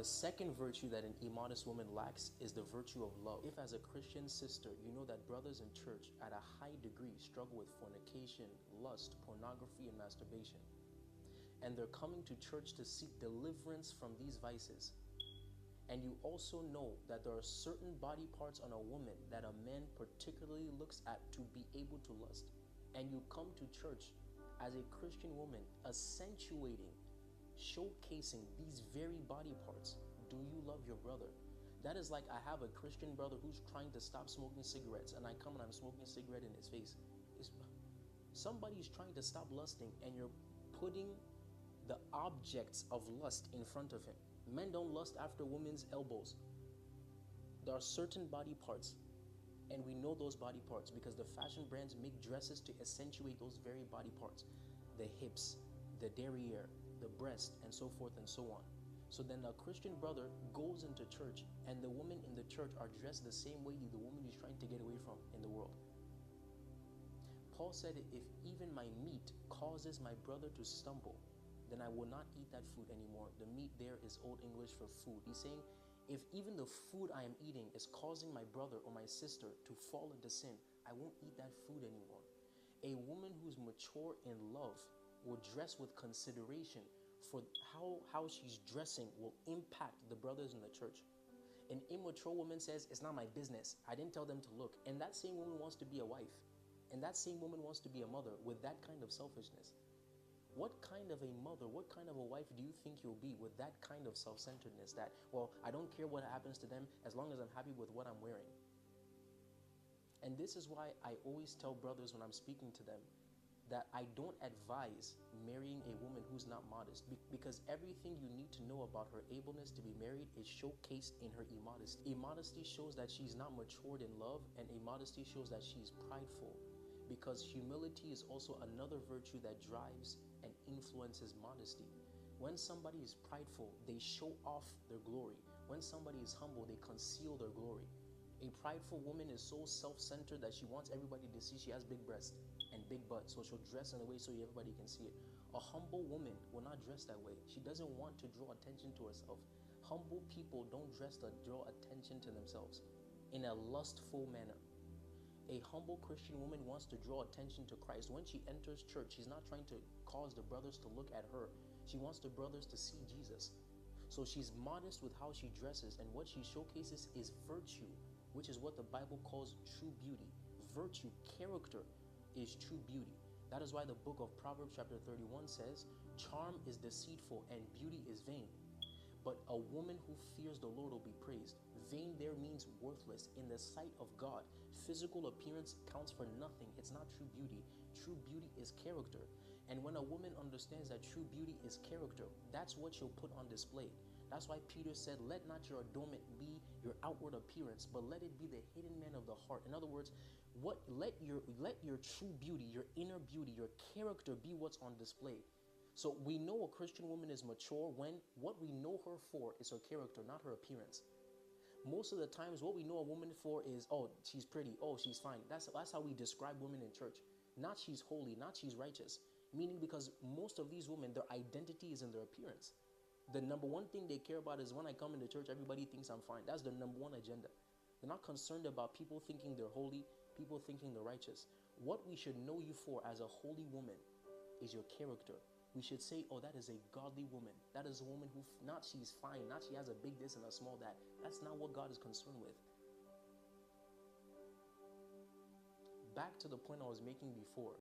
The second virtue that an immodest woman lacks is the virtue of love. If as a Christian sister, you know that brothers in church at a high degree struggle with fornication, lust, pornography, and masturbation, and they're coming to church to seek deliverance from these vices, and you also know that there are certain body parts on a woman that a man particularly looks at to be able to lust, and you come to church as a Christian woman accentuating, showcasing these very body parts, do you love your brother? That is like I have a Christian brother who's trying to stop smoking cigarettes, and I come and I'm smoking a cigarette in his face. Somebody's trying to stop lusting, and you're putting the objects of lust in front of him. Men don't lust after women's elbows. There are certain body parts, and we know those body parts because the fashion brands make dresses to accentuate those very body parts. The hips, the derriere, the breast, and so forth and so on. So then a Christian brother goes into church, and the women in the church are dressed the same way the woman he's trying to get away from in the world. Paul said, if even my meat causes my brother to stumble, then I will not eat that food anymore. The meat there is Old English for food. He's saying, if even the food I am eating is causing my brother or my sister to fall into sin, I won't eat that food anymore. A woman who's mature in love will dress with consideration for how she's dressing will impact the brothers in the church. An immature woman says, it's not my business. I didn't tell them to look. And that same woman wants to be a wife. And that same woman wants to be a mother with that kind of selfishness. What kind of a mother, what kind of a wife do you think you'll be with that kind of self-centeredness that, well, I don't care what happens to them as long as I'm happy with what I'm wearing? And this is why I always tell brothers when I'm speaking to them that I don't advise marrying a woman who's not modest, because everything you need to know about her ableness to be married is showcased in her immodesty. Immodesty shows that she's not matured in love, and immodesty shows that she's prideful, because humility is also another virtue that drives and influences modesty. When somebody is prideful, they show off their glory. When somebody is humble, they conceal their glory. A prideful woman is so self-centered that she wants everybody to see she has big breasts and big butt, so she'll dress in a way so everybody can see it. A humble woman will not dress that way. She doesn't want to draw attention to herself. Humble people don't dress to draw attention to themselves in a lustful manner. A humble Christian woman wants to draw attention to Christ. When she enters church, she's not trying to cause the brothers to look at her. She wants the brothers to see Jesus. So she's modest with how she dresses, and what she showcases is virtue, which is what the Bible calls true beauty. Virtue, character, is true beauty. That is why the book of Proverbs chapter 31 says, charm is deceitful and beauty is vain, but a woman who fears the Lord will be praised. Vain there means worthless. In the sight of God, physical appearance counts for nothing. It's not true beauty. True beauty is character. And when a woman understands that true beauty is character, that's what she'll put on display. That's why Peter said, let not your adornment be your outward appearance, but let it be the hidden man of the heart. In other words, let your true beauty, your inner beauty, your character be what's on display. So we know a Christian woman is mature when what we know her for is her character, not her appearance. Most of the times what we know a woman for is, oh, she's pretty, oh, she's fine. That's how we describe women in church. Not she's holy, not she's righteous. Meaning, because most of these women, their identity is in their appearance. The number one thing they care about is when I come into church, everybody thinks I'm fine. That's their number one agenda. They're not concerned about people thinking they're holy, people thinking they're righteous. What we should know you for as a holy woman is your character. We should say, oh, that is a godly woman. That is a woman who, not she's fine, not she has a big this and a small that. That's not what God is concerned with. Back to the point I was making before.